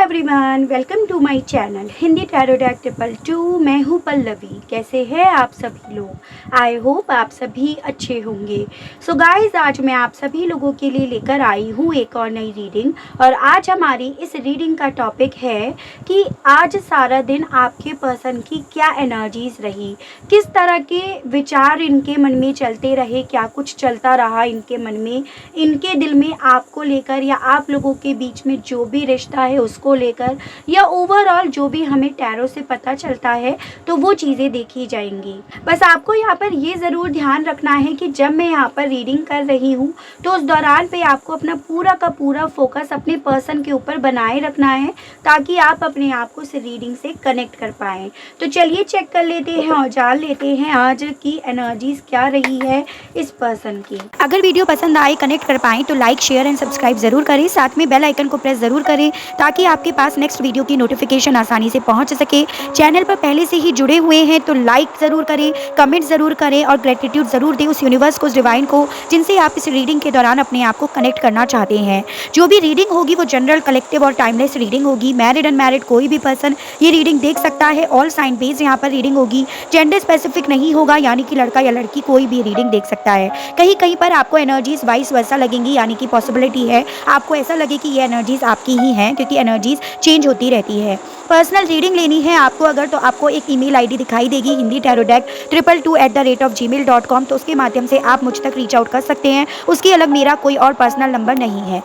Everyone, welcome to my channel Hindi tarot deck 222। मैं हूँ पल्लवी। कैसे हैं आप सभी लोग? आई होप आप सभी अच्छे होंगे। सो गाइस, आज मैं आप सभी लोगों के लिए लेकर आई हूँ एक और नई रीडिंग। और आज हमारी इस रीडिंग का टॉपिक है कि आज सारा दिन आपके पर्सन की क्या एनर्जीज रही, किस तरह के विचार इनके मन में चलते रहे, क्या कुछ चलता रहा इनके मन में, इनके दिल में आपको लेकर या आप लोगों के बीच में जो भी रिश्ता है उसको लेकर, या ओवरऑल जो भी हमें टैरो से पता चलता है तो वो चीज़ें देखी जाएंगी। बस आपको यहाँ पर ये ज़रूर ध्यान रखना है कि जब मैं यहाँ पर रीडिंग कर रही हूँ तो उस दौरान पे आपको अपना पूरा का पूरा फोकस अपने पर्सन के ऊपर बनाए रखना है, ताकि आप अपने आप को इस रीडिंग से कनेक्ट कर पाएँ। तो चलिए चेक कर लेते हैं और जान लेते हैं आज की एनर्जीज क्या रही है इस पर्सन की। अगर वीडियो पसंद आए, कनेक्ट कर पाएँ तो लाइक, शेयर एंड सब्सक्राइब ज़रूर करें। साथ में बेल आइकन को प्रेस ज़रूर करें ताकि आपके पास नेक्स्ट वीडियो की नोटिफिकेशन आसानी से पहुंच सके। चैनल पर पहले से ही जुड़े हुए हैं तो लाइक ज़रूर करें, कमेंट ज़रूर करें और ग्रेटिट्यूड ज़रूर दें उस यूनिवर्स को, उस डिवाइन को, जिनसे आप इस रीडिंग के दौरान अपने आप को कनेक्ट करना चाहते हैं। जो भी रीडिंग होगी वो जनरल, कलेक्टिव और टाइमलेस रीडिंग होगी। मैरिड अनमैरिड कोई भी पर्सन ये रीडिंग देख सकता है। ऑल साइन बेस्ड यहाँ पर रीडिंग होगी। जेंडर स्पेसिफिक नहीं होगा, यानी कि लड़का या लड़की कोई भी रीडिंग देख सकता है। कहीं कहीं पर आपको एनर्जीज वाइस वर्सा लगेंगी, यानी कि पॉसिबिलिटी है आपको ऐसा लगे कि ये एनर्जीज आपकी ही हैं, क्योंकि एनर्जीज चेंज होती रहती है। पर्सनल रीडिंग लेनी है आपको अगर, तो आपको एक ईमेल आईडी दिखाई देगी हिंदी टैरो डेक 222@gmail.com। तो उसके माध्यम से आप मुझ तक रीच आउट कर सकते हैं। उसके अलग मेरा कोई और पर्सनल नंबर नहीं है।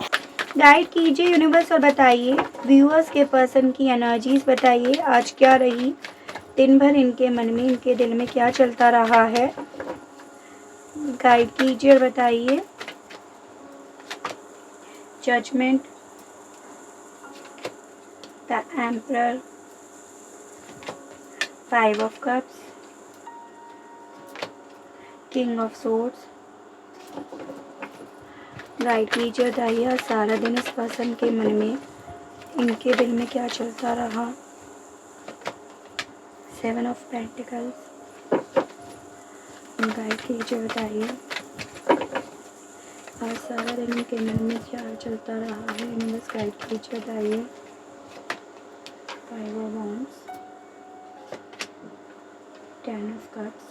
गाइड कीजिए यूनिवर्स और बताइए व्यूअर्स के पर्सन की एनर्जीज बताइए आज क्या रही, दिन भर इनके मन में, इनके दिल में क्या चलता रहा है। गाइड कीजिए और बताइए। Judgement, the emperor, 5 of cups, king of swords. Guide कीजिए, बताइए सारा दिन इस पर्सन के मन में, इनके दिल में क्या चलता रहा। 7 ऑफ पेंटिकल्स। गाइड कीजिए, बताइए आज सारा दिन इनके मन में क्या चलता रहा है। यूनिवर्स गाइड कीजिए, बताइए। 5 of wands, 10 of cups,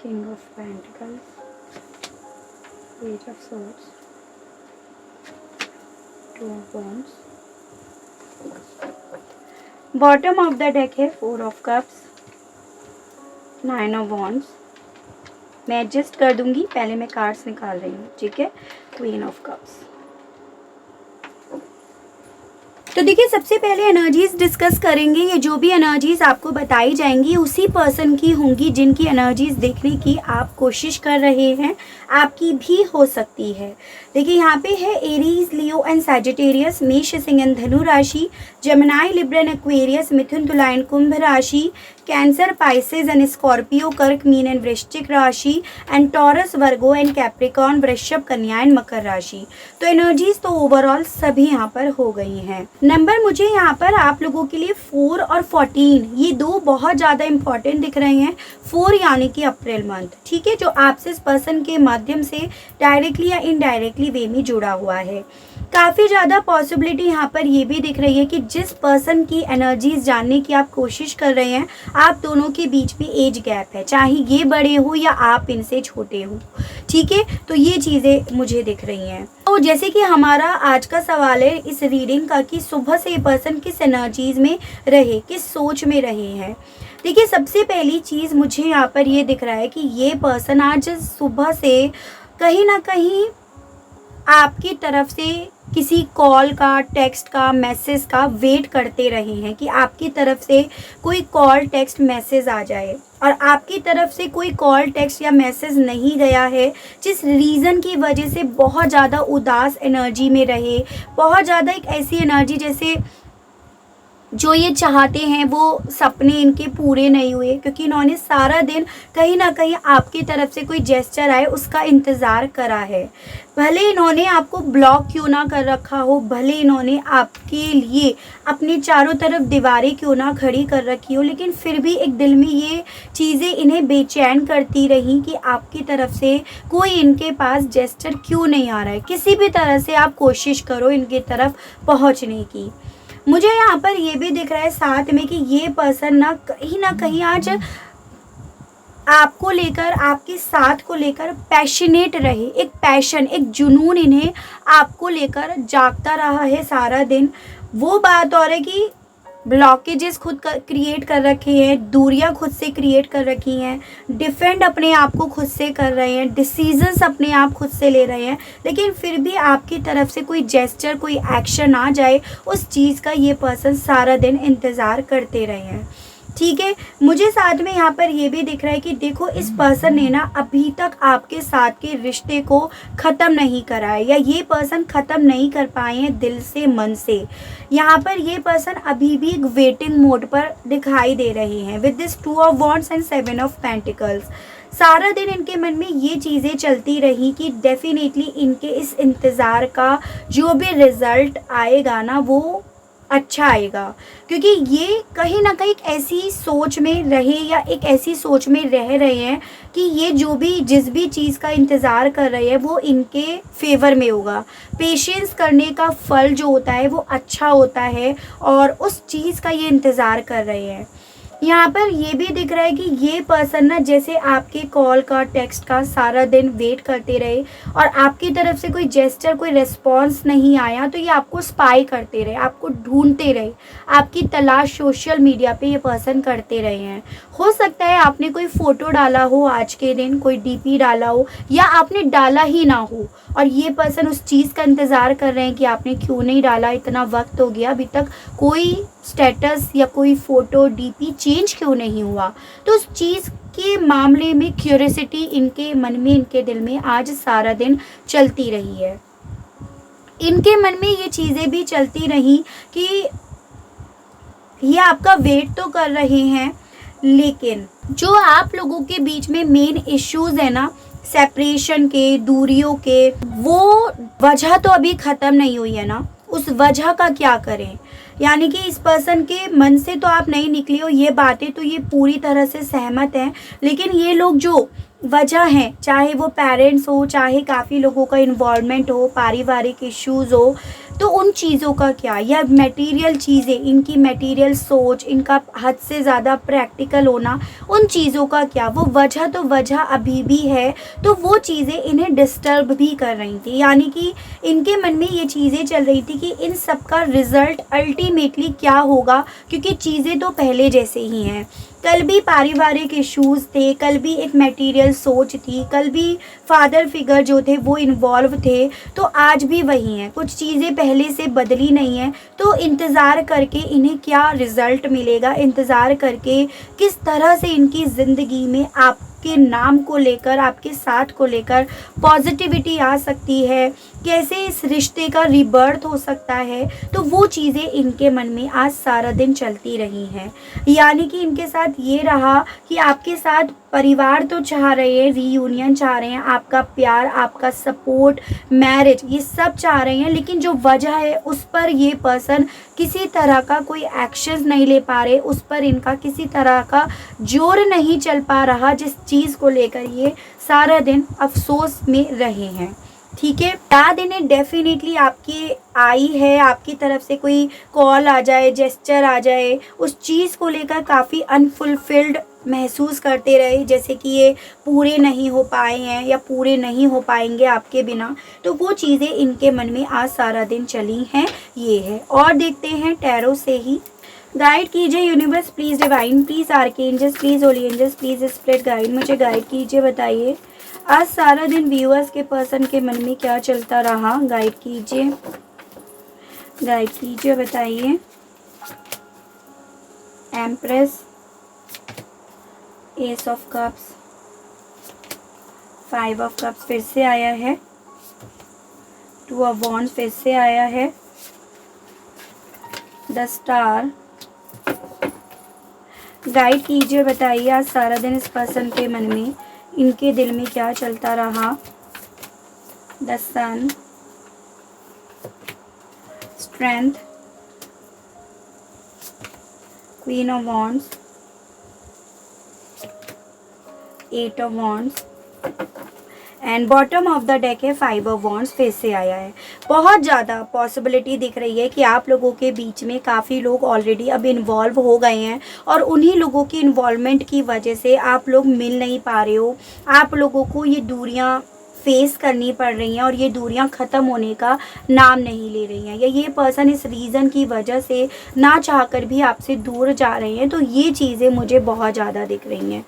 king of pentacles, Page of Swords, 2 of Wands। Bottom of the deck है 4 ऑफ कप्स, 9 ऑफ वॉन्ड्स। मैं एडजस्ट कर दूंगी, पहले मैं कार्ड्स निकाल रही हूँ, ठीक है। Queen of cups. तो देखिए, सबसे पहले एनर्जीज डिस्कस करेंगे। ये जो भी एनर्जीज आपको बताई जाएंगी उसी पर्सन की होंगी जिनकी एनर्जीज देखने की आप कोशिश कर रहे हैं, आपकी भी हो सकती है। देखिए, यहाँ पे है एरीज, लियो एंड सैजिटेरियस, मेष, सिंह एंड धनु राशि, जमनाई, लिब्रा एंड एक्वेरियस, मिथुन, तुला एंड कुंभ राशि, कैंसर, पाइसेस एंड स्कॉर्पियो, कर्क, मीन एंड वृश्चिक राशि, and taurus, Virgo and Capricorn, वृषभ, कन्या एंड मकर राशि। तो एनर्जीज तो ओवरऑल सभी यहाँ पर हो गई हैं। नंबर मुझे यहाँ पर आप लोगों के लिए 4 और 14, ये दो बहुत ज़्यादा इंपॉर्टेंट दिख रहे हैं। 4 यानी कि अप्रैल मंथ, ठीक है, जो आपसे इस पर्सन के माध्यम से डायरेक्टली या इनडायरेक्टली वे में जुड़ा हुआ है। काफ़ी ज़्यादा पॉसिबिलिटी यहाँ पर ये भी दिख रही है कि जिस पर्सन की एनर्जीज जानने की आप कोशिश कर रहे हैं, आप दोनों के बीच में एज गैप है, चाहे ये बड़े हो या आप इनसे छोटे हो, ठीक है। तो ये चीज़ें मुझे दिख रही हैं। तो जैसे कि हमारा आज का सवाल है इस रीडिंग का कि सुबह से ये पर्सन किस एनर्जीज में रहे, किस सोच में रहे हैं। देखिए, सबसे पहली चीज़ मुझे यहाँ पर ये दिख रहा है कि ये पर्सन आज सुबह से कहीं ना कहीं आपकी तरफ से किसी कॉल का, टेक्स्ट का, मैसेज का वेट करते रहे हैं कि आपकी तरफ से कोई कॉल, टेक्स्ट, मैसेज आ जाए। और आपकी तरफ से कोई कॉल, टेक्स्ट या मैसेज नहीं गया है, जिस रीज़न की वजह से बहुत ज़्यादा उदास एनर्जी में रहे, बहुत ज़्यादा एक ऐसी एनर्जी जैसे जो ये चाहते हैं वो सपने इनके पूरे नहीं हुए, क्योंकि इन्होंने सारा दिन कहीं ना कहीं आपकी तरफ से कोई जेस्चर आए उसका इंतज़ार करा है। भले इन्होंने आपको ब्लॉक क्यों ना कर रखा हो, भले इन्होंने आपके लिए अपनी चारों तरफ दीवारें क्यों ना खड़ी कर रखी हो, लेकिन फिर भी एक दिल में ये चीज़ें इन्हें बेचैन करती रही कि आपकी तरफ से कोई इनके पास जेस्चर क्यों नहीं आ रहा है। किसी भी तरह से आप कोशिश करो इनकी तरफ पहुंचने की। मुझे यहाँ पर ये भी दिख रहा है साथ में कि ये पर्सन ना कहीं आज आपको लेकर, आपके साथ को लेकर पैशनेट रहे। एक पैशन, एक जुनून इन्हें आपको लेकर जागता रहा है सारा दिन। वो बात और है कि ब्लॉकेजेस खुद क्रिएट कर रखे हैं, दूरियां खुद से क्रिएट कर रखी हैं, डिफेंड अपने आप को खुद से कर रहे हैं, डिसीजंस अपने आप खुद से ले रहे हैं, लेकिन फिर भी आपकी तरफ से कोई जेस्चर, कोई एक्शन आ जाए, उस चीज़ का ये पर्सन सारा दिन इंतज़ार करते रहे हैं। ठीक है, मुझे साथ में यहाँ पर ये भी दिख रहा है कि देखो इस पर्सन ने ना अभी तक आपके साथ के रिश्ते को ख़त्म नहीं करा है, या ये पर्सन ख़त्म नहीं कर पाए हैं दिल से, मन से। यहाँ पर ये पर्सन अभी भी एक वेटिंग मोड पर दिखाई दे रहे हैं with this 2 of wands and 7 of pentacles. सारा दिन इनके मन में ये चीज़ें चलती रही कि डेफिनेटली इनके इस इंतज़ार का जो भी रिज़ल्ट आएगा ना वो अच्छा आएगा, क्योंकि ये कहीं ना कहीं एक ऐसी सोच में रहे, या एक ऐसी सोच में रह रहे हैं कि ये जिस भी चीज़ का इंतज़ार कर रहे हैं वो इनके फेवर में होगा। पेशेंस करने का फल जो होता है वो अच्छा होता है, और उस चीज़ का ये इंतज़ार कर रहे हैं। यहाँ पर ये भी दिख रहा है कि ये पर्सन ना जैसे आपके कॉल का, टेक्स्ट का सारा दिन वेट करते रहे, और आपकी तरफ से कोई जेस्चर, कोई रिस्पॉन्स नहीं आया तो ये आपको स्पाई करते रहे, आपको ढूंढते रहे, आपकी तलाश सोशल मीडिया पे ये पर्सन करते रहे हैं। हो सकता है आपने कोई फ़ोटो डाला हो आज के दिन, कोई डीपी डाला हो, या आपने डाला ही ना हो, और ये पर्सन उस चीज़ का इंतज़ार कर रहे हैं कि आपने क्यों नहीं डाला, इतना वक्त हो गया अभी तक कोई स्टेटस या कोई फ़ोटो डीपी चेंज क्यों नहीं हुआ। तो उस चीज़ के मामले में क्यूरियोसिटी इनके मन में, इनके दिल में आज सारा दिन चलती रही है। इनके मन में ये चीज़ें भी चलती रही कि ये आपका वेट तो कर रहे हैं, लेकिन जो आप लोगों के बीच में मेन इश्यूज़ है ना, सेपरेशन के, दूरियों के, वो वजह तो अभी ख़त्म नहीं हुई है ना, उस वजह का क्या करें। यानी कि इस पर्सन के मन से तो आप नहीं निकली हो, ये बातें तो ये पूरी तरह से सहमत हैं, लेकिन ये लोग जो वजह हैं, चाहे वो पेरेंट्स हो, चाहे काफ़ी लोगों का इन्वॉल्वमेंट हो, पारिवारिक इश्यूज़ हो, तो उन चीज़ों का क्या, या मटेरियल चीज़ें, इनकी मटेरियल सोच, इनका हद से ज़्यादा प्रैक्टिकल होना, उन चीज़ों का क्या, वो वजह तो वजह अभी भी है, तो वो चीज़ें इन्हें डिस्टर्ब भी कर रही थी। यानी कि इनके मन में ये चीज़ें चल रही थी कि इन सब का रिज़ल्ट अल्टीमेटली क्या होगा, क्योंकि चीज़ें तो पहले जैसे ही हैं। कल भी पारिवारिक इश्यूज़ थे, कल भी एक मटेरियल सोच थी, कल भी फादर फिगर जो थे वो इन्वॉल्व थे, तो आज भी वही हैं। कुछ चीज़ें पहले से बदली नहीं हैं, तो इंतज़ार करके इन्हें क्या रिज़ल्ट मिलेगा, इंतज़ार करके किस तरह से इनकी ज़िंदगी में आपके नाम को लेकर, आपके साथ को लेकर पॉजिटिविटी आ सकती है, कैसे इस रिश्ते का रीबर्थ हो सकता है, तो वो चीज़ें इनके मन में आज सारा दिन चलती रही हैं। यानी कि इनके साथ ये रहा कि आपके साथ परिवार तो चाह रहे हैं, रीयूनियन चाह रहे हैं, आपका प्यार, आपका सपोर्ट, मैरिज, ये सब चाह रहे हैं, लेकिन जो वजह है उस पर ये पर्सन किसी तरह का कोई एक्शन नहीं ले पा रहे, उस पर इनका किसी तरह का जोर नहीं चल पा रहा, जिस चीज़ को लेकर ये सारा दिन अफसोस में रहे हैं। ठीक है, याद इन्हें डेफिनेटली आपकी आई है, आपकी तरफ से कोई कॉल आ जाए, जेस्चर आ जाए, उस चीज़ को लेकर काफ़ी अनफुलफिल्ड महसूस करते रहे, जैसे कि ये पूरे नहीं हो पाए हैं या पूरे नहीं हो पाएंगे आपके बिना, तो वो चीज़ें इनके मन में आज सारा दिन चली हैं। ये है, और देखते हैं टैरो से ही। गाइड कीजिए universe, please divine, please archangels, please holy angels, please spirit guide, मुझे गाइड कीजिए, बताइए आज सारा दिन व्यूअर्स के पर्सन के मन में क्या चलता रहा। गाइड कीजिए, गाइड कीजिए, बताइए। Empress, S of cups, 5 of cups फिर से आया है, 2 ऑफ वॉन्ड्स फिर से आया है, द स्टार, गाइड कीजिए, बताइए आज सारा दिन इस पर्सन के मन में, इनके दिल में क्या चलता रहा। The sun, strength, queen of wands, eight of wands and bottom of the deck है फाइव ऑफ वॉन्ड्स फिर से आया है। बहुत ज़्यादा पॉसिबिलिटी दिख रही है कि आप लोगों के बीच में काफ़ी लोग ऑलरेडी अब इन्वॉल्व हो गए हैं और उन्हीं लोगों की इन्वॉल्वमेंट की वजह से आप लोग मिल नहीं पा रहे हो। आप लोगों को ये दूरियां फेस करनी पड़ रही हैं और ये दूरियां ख़त्म होने का नाम नहीं ले रही हैं, या ये पर्सन इस रीज़न की वजह से ना चाहकर भी आपसे दूर जा रहे हैं। तो ये चीज़ें मुझे बहुत ज़्यादा दिख रही हैं।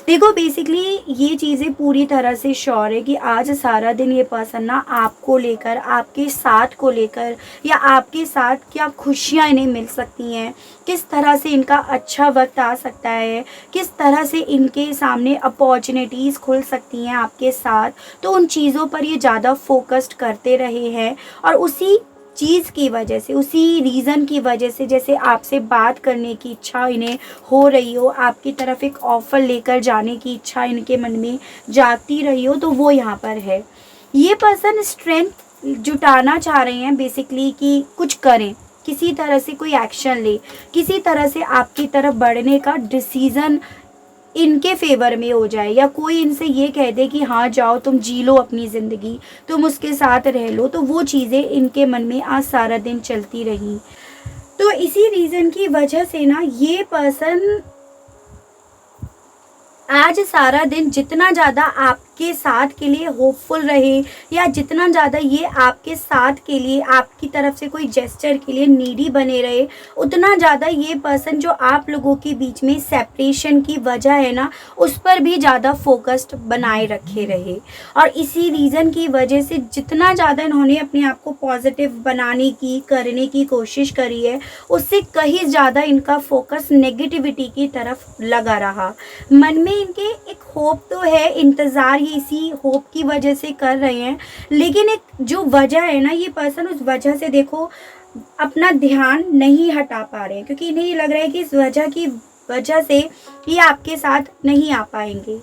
देखो बेसिकली ये चीज़ें पूरी तरह से श्योर है कि आज सारा दिन ये पर्सन ना आपको लेकर, आपके साथ को लेकर, या आपके साथ क्या खुशियाँ इन्हें मिल सकती हैं, किस तरह से इनका अच्छा वक्त आ सकता है, किस तरह से इनके सामने अपॉर्चुनिटीज़ खुल सकती हैं आपके साथ, तो उन चीज़ों पर ये ज़्यादा फोकस्ड करते रहे हैं। और उसी चीज़ की वजह से, उसी रीज़न की वजह से, जैसे आपसे बात करने की इच्छा इन्हें हो रही हो, आपकी तरफ एक ऑफ़र लेकर जाने की इच्छा इनके मन में जागती रही हो, तो वो यहाँ पर है। ये पर्सन स्ट्रेंथ जुटाना चाह रहे हैं बेसिकली कि कुछ करें, किसी तरह से कोई एक्शन ले, किसी तरह से आपकी तरफ बढ़ने का डिसीज़न इनके फेवर में हो जाए, या कोई इनसे ये कह दे कि हाँ जाओ तुम जी लो अपनी ज़िंदगी, तुम उसके साथ रह लो। तो वो चीज़ें इनके मन में आज सारा दिन चलती रही। तो इसी रीज़न की वजह से ना ये पर्सन आज सारा दिन जितना ज़्यादा आपके साथ के लिए होपफुल रहे, या जितना ज़्यादा ये आपके साथ के लिए, आपकी तरफ से कोई जेस्चर के लिए नीडी बने रहे, उतना ज़्यादा ये पर्सन जो आप लोगों के बीच में सेपरेशन की वजह है ना, उस पर भी ज़्यादा फोकस्ड बनाए रखे रहे। और इसी रीज़न की वजह से जितना ज़्यादा इन्होंने अपने आप को पॉजिटिव बनाने की, करने की कोशिश करी है, उससे कहीं ज़्यादा इनका फोकस नेगेटिविटी की तरफ लगा रहा। मन में इनके एक होप तो है, इंतज़ार ये इसी होप की वजह से कर रहे हैं, लेकिन एक जो वजह है ना, ये पर्सन उस वजह से देखो अपना ध्यान नहीं हटा पा रहे हैं, क्योंकि इन्हें ये लग रहा है कि इस वजह की वजह से ये आपके साथ नहीं आ पाएंगे।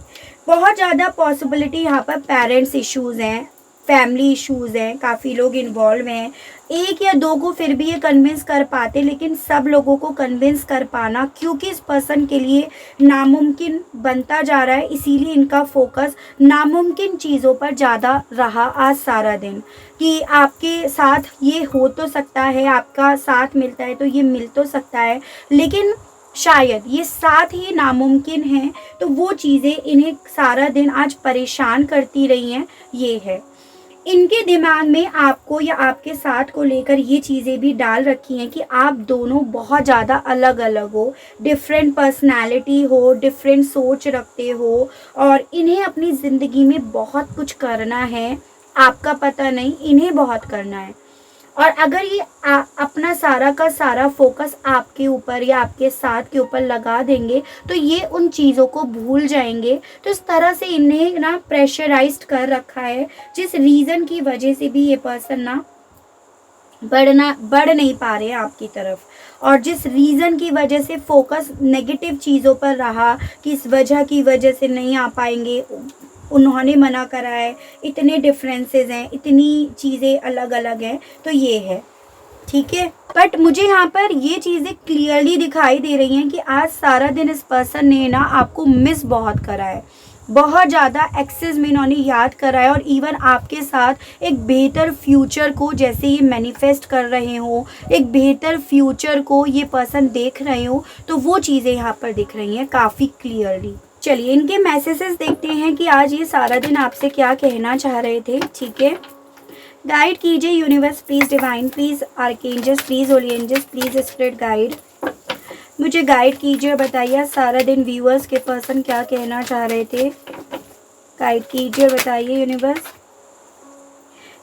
बहुत ज़्यादा पॉसिबिलिटी यहाँ पर पेरेंट्स इश्यूज़ हैं, फैमिली इश्यूज़ हैं, काफ़ी लोग इन्वॉल्व हैं। एक या दो को फिर भी ये कन्विंस कर पाते, लेकिन सब लोगों को कन्विंस कर पाना क्योंकि इस पर्सन के लिए नामुमकिन बनता जा रहा है, इसीलिए इनका फोकस नामुमकिन चीज़ों पर ज़्यादा रहा आज सारा दिन। कि आपके साथ ये हो तो सकता है, आपका साथ मिलता है तो ये मिल तो सकता है, लेकिन शायद ये साथ ही नामुमकिन है। तो वो चीज़ें इन्हें सारा दिन आज परेशान करती रही हैं। ये है इनके दिमाग में आपको या आपके साथ को लेकर ये चीज़ें भी डाल रखी हैं कि आप दोनों बहुत ज़्यादा अलग अलग हो, डिफरेंट पर्सनालिटी हो, डिफरेंट सोच रखते हो, और इन्हें अपनी ज़िंदगी में बहुत कुछ करना है। आपका पता नहीं, इन्हें बहुत करना है। और अगर ये अपना सारा का सारा फोकस आपके ऊपर या आपके साथ के ऊपर लगा देंगे, तो ये उन चीज़ों को भूल जाएंगे। तो इस तरह से इन्हें ना प्रेशराइज्ड कर रखा है, जिस रीज़न की वजह से भी ये पर्सन ना बढ़ नहीं पा रहे हैं आपकी तरफ, और जिस रीज़न की वजह से फोकस नेगेटिव चीज़ों पर रहा कि इस वजह की वजह से नहीं आ पाएंगे, उन्होंने मना करा है, इतने डिफरेंसेस हैं, इतनी चीज़ें अलग अलग हैं, तो ये है। ठीक है, बट मुझे यहाँ पर ये चीज़ें क्लियरली दिखाई दे रही हैं कि आज सारा दिन इस पर्सन ने ना आपको मिस बहुत करा है, बहुत ज़्यादा एक्सेस में इन्होंने याद करा है, और इवन आपके साथ एक बेहतर फ्यूचर को जैसे ये मैनिफेस्ट कर रहे हो, एक बेहतर फ्यूचर को ये पर्सन देख रहे हो, तो वो चीज़ें यहाँ पर दिख रही हैं काफ़ी क्लियरली। चलिए इनके मैसेजेस देखते हैं कि आज ये सारा दिन आपसे क्या कहना चाह रहे थे। ठीक है, गाइड कीजिए universe please, divine please, archangels please, holy angels please, spirit guide मुझे गाइड कीजिए और बताइए सारा दिन व्यूअर्स के पर्सन क्या कहना चाह रहे थे। गाइड कीजिए और बताइए यूनिवर्स।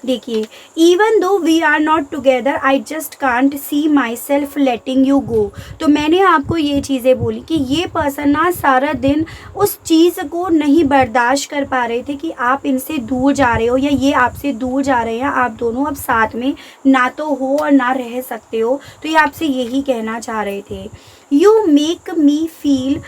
देखिए, even though we are not together I just can't see myself letting you go. तो मैंने आपको ये चीज़ें बोली कि ये पर्सन ना सारा दिन उस चीज़ को नहीं बर्दाश्त कर पा रहे थे कि आप इनसे दूर जा रहे हो या ये आपसे दूर जा रहे हैं, आप दोनों अब साथ में ना तो हो और ना रह सकते हो। तो ये आपसे यही कहना चाह रहे थे, you make me feel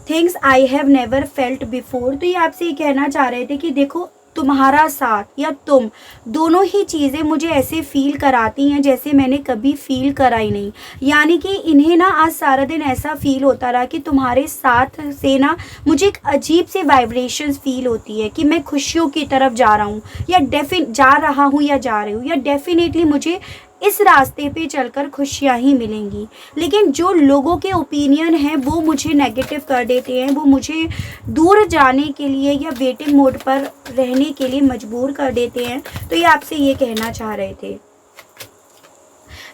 things I have never felt before. तो ये आपसे ये कहना चाह रहे थे कि देखो, तुम्हारा साथ या तुम दोनों ही चीज़ें मुझे ऐसे फील कराती हैं जैसे मैंने कभी फील करा ही नहीं। यानी कि इन्हें ना आज सारा दिन ऐसा फील होता रहा कि तुम्हारे साथ से ना मुझे एक अजीब सी वाइब्रेशंस फील होती है कि मैं खुशियों की तरफ जा रहा हूँ या जा रहा हूँ या जा रही हूँ, या डेफिनेटली मुझे इस रास्ते पे चलकर खुशियाँ ही मिलेंगी। लेकिन जो लोगों के ओपिनियन हैं वो मुझे नेगेटिव कर देते हैं, वो मुझे दूर जाने के लिए या वेटिंग मोड पर रहने के लिए मजबूर कर देते हैं। तो ये आपसे ये कहना चाह रहे थे,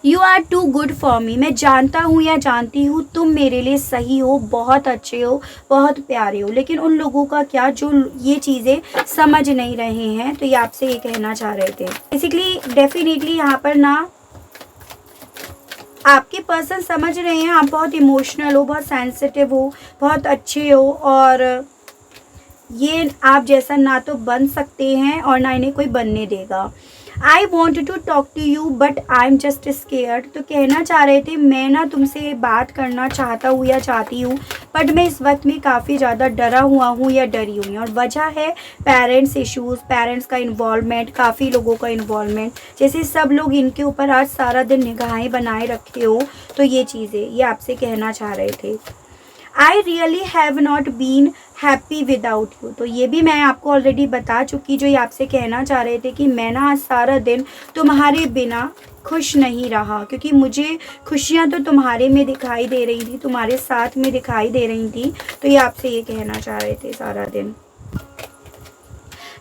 you are too good for me. मैं जानता हूँ या जानती हूँ तुम मेरे लिए सही हो, बहुत अच्छे हो, बहुत प्यारे हो। लेकिन उन लोगों का क्या जो ये चीज़ें समझ नहीं रहे हैं। तो ये आपसे ये कहना चाह रहे थे। बेसिकली डेफिनेटली यहाँ पर ना आपके पर्सन समझ रहे हैं आप बहुत इमोशनल हो, बहुत सेंसिटिव हो, बहुत अच्छे हो, और ये आप जैसा ना तो बन सकते हैं और ना इन्हें कोई बनने देगा। I want to talk to you but I am just scared. तो कहना चाह रहे थे, मैं ना तुमसे बात करना चाहता हूँ या चाहती हूँ, बट मैं इस वक्त में काफ़ी ज़्यादा डरा हुआ हूँ या डरी हुई हूँ। और वजह है पेरेंट्स इश्यूज़, पेरेंट्स का इन्वॉल्वमेंट, काफ़ी लोगों का इन्वॉल्वमेंट, जैसे सब लोग इनके ऊपर आज सारा दिन निगाहें बनाए रखे हो। तो ये चीज़ें ये आपसे कहना चाह रहे थे। I really have not been happy without you. तो ये भी मैं आपको ऑलरेडी बता चुकी, जो ये आपसे कहना चाह रहे थे कि मैं ना आज सारा दिन तुम्हारे बिना खुश नहीं रहा, क्योंकि मुझे खुशियाँ तो तुम्हारे में दिखाई दे रही थी, तुम्हारे साथ में दिखाई दे रही थी। तो ये आपसे ये कहना चाह रहे थे सारा दिन।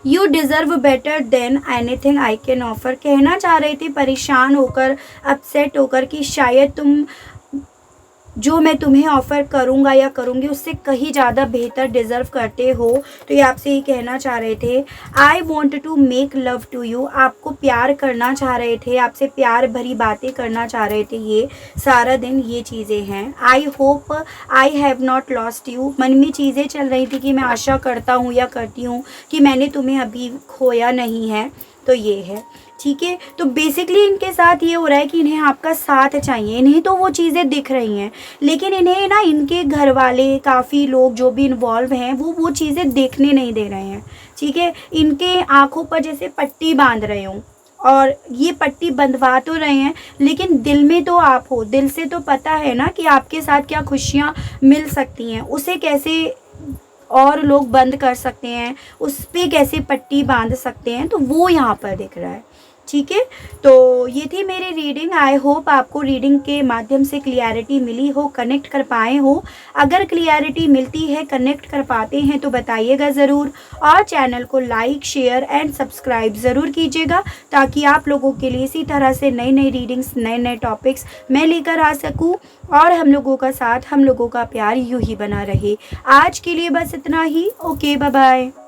You deserve better than anything I can offer. कहना चाह रहे थे परेशान होकर, अपसेट होकर कि शायद तुम जो मैं तुम्हें ऑफ़र करूँगा या करूँगी उससे कहीं ज़्यादा बेहतर डिज़र्व करते हो। तो ये आपसे ये कहना चाह रहे थे, I want to make love to you. आपको प्यार करना चाह रहे थे, आपसे प्यार भरी बातें करना चाह रहे थे। ये सारा दिन ये चीज़ें हैं। I hope I have not lost you. मन में चीज़ें चल रही थी कि मैं आशा करता हूँ या करती हूँ कि मैंने तुम्हें अभी खोया नहीं है। तो ये है, ठीक है। तो बेसिकली इनके साथ ये हो रहा है कि इन्हें आपका साथ चाहिए। इन्हें तो वो चीज़ें दिख रही हैं, लेकिन इन्हें ना इनके घर वाले, काफ़ी लोग जो भी इन्वॉल्व हैं, वो चीज़ें देखने नहीं दे रहे हैं, ठीक है। इनके आँखों पर जैसे पट्टी बांध रहे हों, और ये पट्टी बंधवा तो रहे हैं, लेकिन दिल में तो आप हो, दिल से तो पता है ना कि आपके साथ क्या खुशियाँ मिल सकती हैं। उसे कैसे और लोग बंद कर सकते हैं, उस पर कैसे पट्टी बांध सकते हैं, तो वो यहाँ पर दिख रहा है, ठीक है। तो ये थी मेरी रीडिंग। आई होप आपको रीडिंग के माध्यम से क्लियरिटी मिली हो, कनेक्ट कर पाए हो। अगर क्लियरिटी मिलती है, कनेक्ट कर पाते हैं तो बताइएगा ज़रूर, और चैनल को लाइक, शेयर एंड सब्सक्राइब ज़रूर कीजिएगा, ताकि आप लोगों के लिए इसी तरह से नई नई रीडिंग्स, नए नए टॉपिक्स मैं लेकर आ सकूं, और हम लोगों का साथ, हम लोगों का प्यार यूं ही बना रहे। आज के लिए बस इतना ही। Okay, bye bye.